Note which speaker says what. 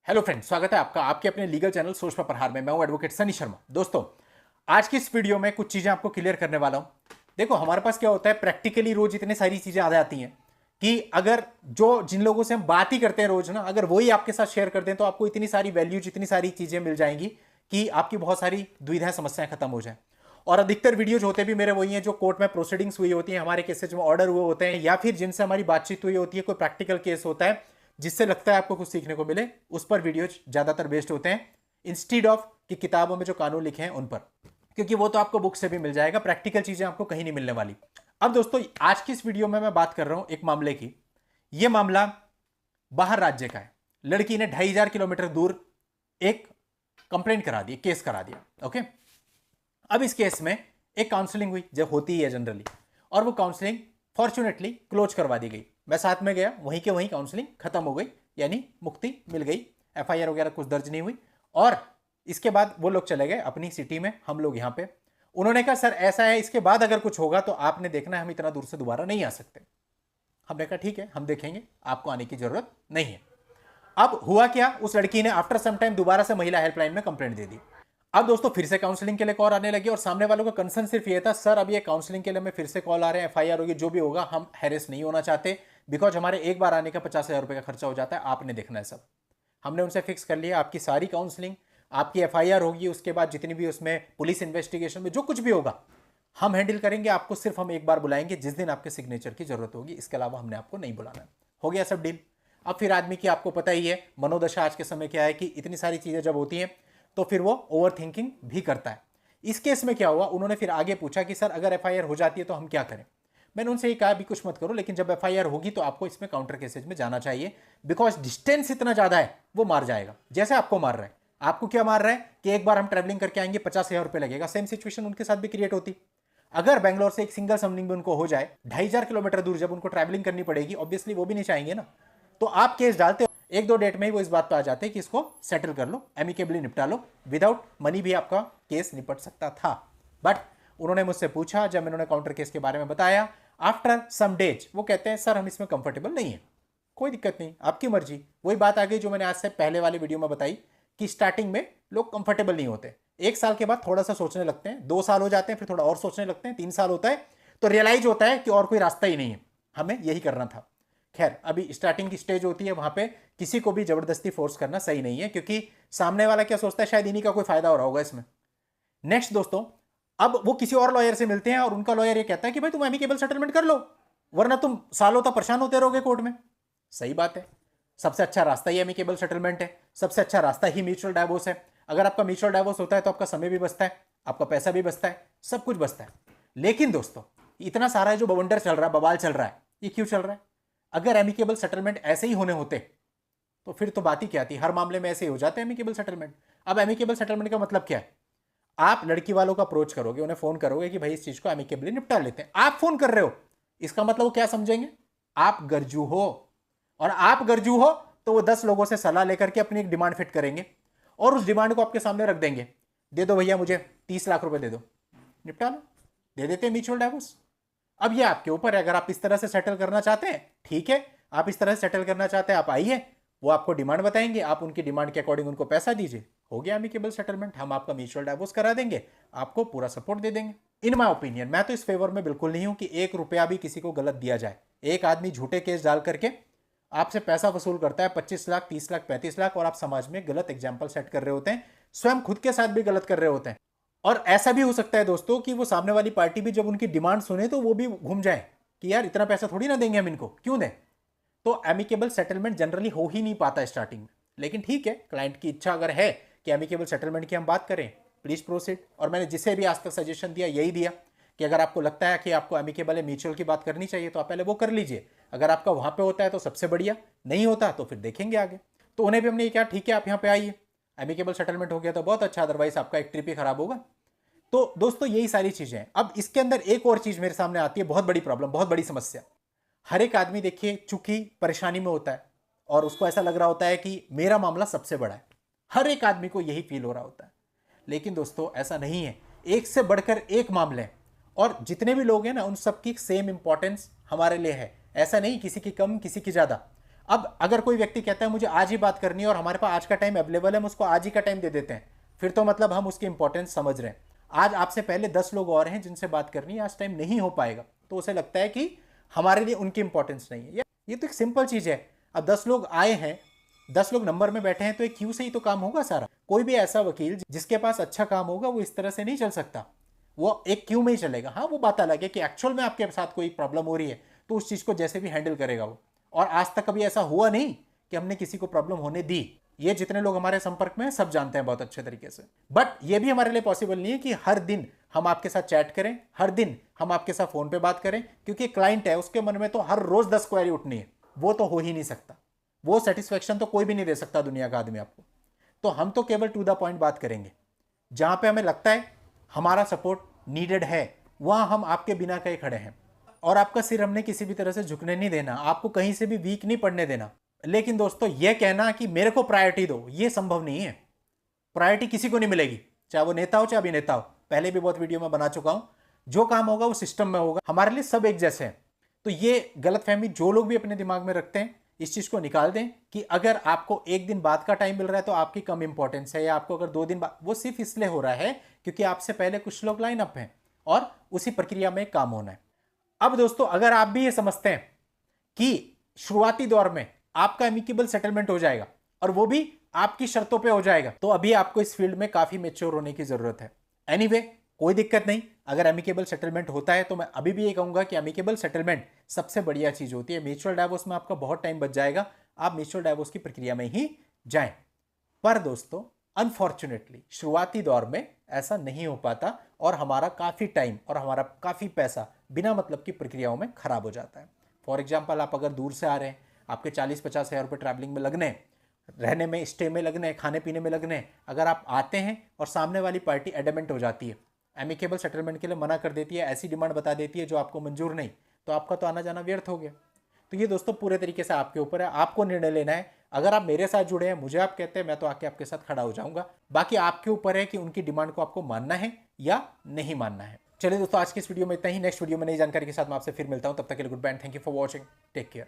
Speaker 1: Hello friends, स्वागत है आपका आपके अपने लीगल चैनल सोच पर प्रहार में। मैं हूं एडवोकेट सनी शर्मा। दोस्तों, आज की इस वीडियो में कुछ चीजें आपको क्लियर करने वाला हूं। देखो, हमारे पास क्या होता है, प्रैक्टिकली रोज इतनी सारी चीजें आ जाती हैं कि अगर जिन लोगों से हम बात ही करते हैं रोज ना, अगर वही आपके साथ शेयर कर दें तो आपको इतनी सारी वैल्यूज, इतनी सारी चीजें मिल जाएंगी कि आपकी बहुत सारी दुविधाएं, समस्याएं खत्म हो जाए। और अधिकतर वीडियोज होते भी मेरे वही हैं जो कोर्ट में प्रोसीडिंग्स हुई होती हैं, हमारे केसेज में ऑर्डर हुए होते हैं, या फिर जिनसे हमारी बातचीत हुई होती है, कोई प्रैक्टिकल केस होता है जिससे लगता है आपको कुछ सीखने को मिले, उस पर वीडियोज ज्यादातर बेस्ड होते हैं, इंस्टीड ऑफ कि किताबों में जो कानून लिखे हैं उन पर, क्योंकि वो तो आपको बुक से भी मिल जाएगा, प्रैक्टिकल चीजें आपको कहीं नहीं मिलने वाली। अब दोस्तों, आज की इस वीडियो में मैं बात कर रहा हूं एक मामले की। यह मामला बाहर राज्य का है। लड़की ने 2500 किलोमीटर दूर एक कंप्लेंट करा दी, केस करा दिया। ओके, अब इस केस में एक काउंसलिंग हुई, जब होती है जनरली, और वो काउंसलिंग फॉर्चुनेटली क्लोज करवा दी गई। मैं साथ में गया, वहीं के वहीं काउंसलिंग खत्म हो गई, यानी मुक्ति मिल गई। एफआईआर वगैरह कुछ दर्ज नहीं हुई, और इसके बाद वो लोग चले गए अपनी सिटी में, हम लोग यहाँ पे। उन्होंने कहा सर ऐसा है, इसके बाद अगर कुछ होगा तो आपने देखना है, हम इतना दूर से दोबारा नहीं आ सकते। हमने कहा ठीक है, हम देखेंगे, आपको आने की जरूरत नहीं है। अब हुआ क्या, उस लड़की ने आफ्टर सम टाइम दोबारा से महिला हेल्पलाइन में कंप्लेंट दे दी। अब दोस्तों, फिर से काउंसलिंग के लिए कॉल आने लगी, और सामने वालों का कंसर्न सिर्फ ये था, सर अब ये काउंसलिंग के लिए हमें फिर से कॉल आ रहे हैं, एफआईआर होगी, जो भी होगा, हम हैरेस नहीं होना चाहते, बिकॉज हमारे एक बार आने का 50,000 रुपए का खर्चा हो जाता है, आपने देखना है सब। हमने उनसे फिक्स कर लिया, आपकी सारी काउंसलिंग, आपकी एफआईआर होगी, उसके बाद जितनी भी उसमें पुलिस इन्वेस्टिगेशन में जो कुछ भी होगा हम हैंडल करेंगे, आपको सिर्फ हम एक बार बुलाएंगे जिस दिन आपके सिग्नेचर की जरूरत होगी, इसके अलावा हमने आपको नहीं बुलाना। हो गया सब डील। अब फिर आदमी की आपको पता ही है मनोदशा आज के समय क्या है, कि इतनी सारी चीजें जब होती हैं तो फिर वो ओवर थिंकिंग भी करता है। इस केस में क्या हुआ, उन्होंने फिर आगे पूछा कि सर अगर एफआईआर हो जाती है तो हम क्या करें। मैंने उनसे ये कहा भी कुछ मत करो, लेकिन जब एफआईआर होगी तो आपको इसमें काउंटर केसेज में जाना चाहिए, बिकॉज डिस्टेंस इतना ज्यादा है, वो मार जाएगा जैसे आपको मार रहा है। आपको क्या मार रहा है कि एक बार हम ट्रैवलिंग करके आएंगे, 50,000 रुपए लगेगा। सेम सिचुएशन उनके साथ भी क्रिएट होती। अगर बैंगलोर से एक सिंगल समनिंग भी उनको हो जाए, 2500 किलोमीटर दूर जब उनको ट्रैवलिंग करनी पड़ेगी, ऑब्वियसली वो भी नहीं चाहेंगे ना। तो आप केस डालते हो, एक दो डेट में ही वो इस बात पे आ जाते हैं कि इसको सेटल कर लो, एमिकेबली निपटा लो, विदाउट मनी भी आपका केस निपट सकता था। बट उन्होंने मुझसे पूछा, जब इन्होंने काउंटर केस के बारे में बताया, आफ्टर सम डेज वो कहते हैं सर हम इसमें कंफर्टेबल नहीं है। कोई दिक्कत नहीं, आपकी मर्जी। वही बात आ गई जो मैंने आज से पहले वाले वीडियो में बताई, कि स्टार्टिंग में लोग कंफर्टेबल नहीं होते, 1 साल के बाद थोड़ा सा सोचने लगते हैं, 2 साल हो जाते हैं, फिर थोड़ा और सोचने लगते हैं, 3 साल होता है तो रियलाइज होता है कि और कोई रास्ता ही नहीं है, हमें यही करना था। खैर, अभी स्टार्टिंग की स्टेज होती है, वहां पे किसी को भी जबरदस्ती फोर्स करना सही नहीं है, क्योंकि सामने वाला क्या सोचता है, शायद इन्हीं का कोई फायदा हो रहा होगा इसमें। नेक्स्ट दोस्तों, अब वो किसी और लॉयर से मिलते हैं, और उनका लॉयर ये कहता है कि भाई तुम एमिकेबल सेटलमेंट कर लो, वरना तुम सालों तक परेशान होते रहोगे कोर्ट में। सही बात है, सबसे अच्छा रास्ता ही एमिकेबल सेटलमेंट है, सबसे अच्छा रास्ता ही म्यूचुअल डाइवोर्स है। अगर आपका म्यूचुअल डाइवोर्स होता है तो आपका समय भी बचता है, आपका पैसा भी बचता है, सब कुछ बचता है। लेकिन दोस्तों, इतना सारा जो बवंडर चल रहा है, बवाल चल रहा है, ये क्यों चल रहा है? अगर एमिकेबल सेटलमेंट ऐसे ही होने होते तो फिर तो बात ही क्या थी, हर मामले में ऐसे ही हो जाते हैं एमिकेबल सेटलमेंट। अब एमिकेबल सेटलमेंट का मतलब क्या है? आप लड़की वालों को अप्रोच करोगे, उन्हें फोन करोगे कि भाई इस चीज को एमिकेबली निपटा लेते हैं। आप फोन कर रहे हो, इसका मतलब वो क्या समझेंगे, आप गरजू हो। और आप गरजू हो तो वो 10 लोगों से सलाह लेकर के अपनी एक डिमांड फिट करेंगे, और उस डिमांड को आपके सामने रख देंगे, दे दो भैया मुझे 30 लाख रुपए दे दो, निपटा लो। दे देते हैं म्यूचुअल डाइवोर्स। अब ये आपके ऊपर है, अगर आप इस तरह से सेटल करना चाहते हैं ठीक है, आप इस तरह से सेटल करना चाहते हैं, आप आइए, वो आपको डिमांड बताएंगे, आप उनकी डिमांड के अकॉर्डिंग उनको पैसा दीजिए, हो गया एमिकेबल सेटलमेंट, हम आपका म्यूचुअल डाइवोर्स करा देंगे, आपको पूरा सपोर्ट दे देंगे। इन माय ओपिनियन, मैं तो इस फेवर में बिल्कुल नहीं हूं कि 1 रुपया भी किसी को गलत दिया जाए। एक आदमी झूठे केस डाल करके आपसे पैसा वसूल करता है 25 लाख, 30 लाख, 35 लाख, और आप समाज में गलत एग्जाम्पल सेट कर रहे होते हैं, स्वयं खुद के साथ भी गलत कर रहे होते हैं। और ऐसा भी हो सकता है दोस्तों कि वो सामने वाली पार्टी भी जब उनकी डिमांड सुने तो वो भी घूम जाए कि यार इतना पैसा थोड़ी ना देंगे हम इनको, क्यों दें। तो एमिकेबल सेटलमेंट जनरली हो ही नहीं पाता स्टार्टिंग में, लेकिन ठीक है, क्लाइंट की इच्छा अगर है कि एमिकेबल सेटलमेंट की हम बात करें, प्लीज प्रोसीड। और मैंने जिसे भी आज तक सजेशन दिया यही दिया कि अगर आपको लगता है कि आपको एमिकेबल या म्यूचुअल की बात करनी चाहिए तो आप पहले वो कर लीजिए। अगर आपका वहां पे होता है तो सबसे बढ़िया, नहीं होता तो फिर देखेंगे आगे। तो उन्हें भी हमने कहा ठीक है आप यहाँ पे आइए, एमिकेबल सेटलमेंट हो गया तो बहुत अच्छा, अदरवाइज आपका एक ट्रिप ही खराब होगा। तो दोस्तों, यही सारी चीजें हैं। अब इसके अंदर एक और चीज मेरे सामने आती है, बहुत बड़ी प्रॉब्लम, बहुत बड़ी समस्या। हर एक आदमी देखिए चूंकि परेशानी में होता है, और उसको ऐसा लग रहा होता है कि मेरा मामला सबसे बड़ा है, हर एक आदमी को यही फील हो रहा होता है। लेकिन दोस्तों ऐसा नहीं है, एक से बढ़कर एक मामले हैं, और जितने भी लोग हैं ना उन सबकी सेम इंपॉर्टेंस हमारे लिए है। ऐसा नहीं किसी की कम किसी की ज्यादा। अब अगर कोई व्यक्ति कहता है मुझे आज ही बात करनी है और हमारे पास आज का टाइम अवेलेबल है, हम उसको आज ही का टाइम दे देते हैं, फिर तो मतलब हम उसकी इंपॉर्टेंस समझ रहे हैं। आज आपसे पहले 10 लोग और हैं जिनसे बात करनी है, आज टाइम नहीं हो पाएगा, तो उसे लगता है कि हमारे लिए उनकी इंपॉर्टेंस नहीं है। ये तो एक सिंपल चीज है। अब 10 लोग आए हैं, 10 लोग नंबर में बैठे हैं, तो एक क्यू से ही तो काम होगा सारा। कोई भी ऐसा वकील जिसके पास अच्छा काम होगा वो इस तरह से नहीं चल सकता, वो एक क्यू में ही चलेगा। हाँ, वो बात अलग है कि एक्चुअल में आपके साथ कोई प्रॉब्लम हो रही है तो उस चीज को जैसे भी हैंडल करेगा वो। और आज तक कभी ऐसा हुआ नहीं कि हमने किसी को प्रॉब्लम होने दी। ये जितने लोग हमारे संपर्क में हैं सब जानते हैं बहुत अच्छे तरीके से। बट ये भी हमारे लिए पॉसिबल नहीं है कि हर दिन हम आपके साथ चैट करें, हर दिन हम आपके साथ फोन पे बात करें, क्योंकि क्लाइंट है, उसके मन में तो हर रोज 10 क्वेरी उठनी है। वो तो हो ही नहीं सकता, वो सेटिस्फेक्शन तो कोई भी नहीं दे सकता दुनिया का आदमी आपको। तो हम तो केवल टू द पॉइंट बात करेंगे। जहां पे हमें लगता है हमारा सपोर्ट नीडेड है, वहां हम आपके बिना कहीं खड़े हैं। और आपका सिर हमने किसी भी तरह से झुकने नहीं देना, आपको कहीं से भी वीक नहीं पड़ने देना। लेकिन दोस्तों, यह कहना कि मेरे को प्रायोरिटी दो, यह संभव नहीं है। प्रायोरिटी किसी को नहीं मिलेगी, चाहे वो नेता हो चाहे अभिनेता हो। पहले भी बहुत वीडियो में बना चुका हूं, जो काम होगा वो सिस्टम में होगा। हमारे लिए सब एक जैसे हैं। तो ये गलतफहमी जो लोग भी अपने दिमाग में रखते हैं, इस चीज को निकाल दें कि अगर आपको एक दिन बाद का टाइम मिल रहा है तो आपकी कम इंपॉर्टेंस है, या आपको अगर 2 दिन बाद, वो सिर्फ इसलिए हो रहा है क्योंकि आपसे पहले कुछ लोग लाइन अप हैं और उसी प्रक्रिया में काम होना है। अब दोस्तों, अगर आप भी ये समझते हैं कि शुरुआती दौर में आपका एमिकेबल सेटलमेंट हो जाएगा और वो भी आपकी शर्तों पे हो जाएगा, तो अभी आपको इस फील्ड में काफी मेच्योर होने की जरूरत है। एनीवे, कोई दिक्कत नहीं। अगर एमिकेबल सेटलमेंट होता है तो मैं अभी भी ये कहूंगा कि एमिकेबल सेटलमेंट सबसे बढ़िया चीज होती है। म्यूचुअल डाइवोर्स में आपका बहुत टाइम बच जाएगा, आप म्यूचुअल डाइवोर्स की प्रक्रिया में ही जाएं। पर दोस्तों, अनफॉर्चुनेटली शुरुआती दौर में ऐसा नहीं हो पाता और हमारा काफी टाइम और हमारा काफी पैसा बिना मतलब की प्रक्रियाओं में खराब हो जाता है। फॉर एग्जाम्पल, आप अगर दूर से आ रहे हैं, आपके 40-50 हज़ार रुपये ट्रैवलिंग में लगने, रहने में, स्टे में लगने, खाने पीने में लगने। अगर आप आते हैं और सामने वाली पार्टी एडमेंट हो जाती है, एमिकेबल सेटलमेंट के लिए मना कर देती है, ऐसी डिमांड बता देती है जो आपको मंजूर नहीं, तो आपका तो आना जाना व्यर्थ हो गया। तो ये दोस्तों पूरे तरीके से आपके ऊपर है, आपको निर्णय लेना है। अगर आप मेरे साथ जुड़े हैं, मुझे आप कहते हैं, मैं तो आके आपके साथ खड़ा हो जाऊंगा। बाकी आपके ऊपर है कि उनकी डिमांड को आपको मानना है या नहीं मानना है। चलिए दोस्तों, आज की इस वीडियो में इतना ही। नेक्स्ट वीडियो में नई जानकारी के साथ मैं आपसे फिर मिलता हूं। तब तक के लिए good bye, thank you for watching, take care.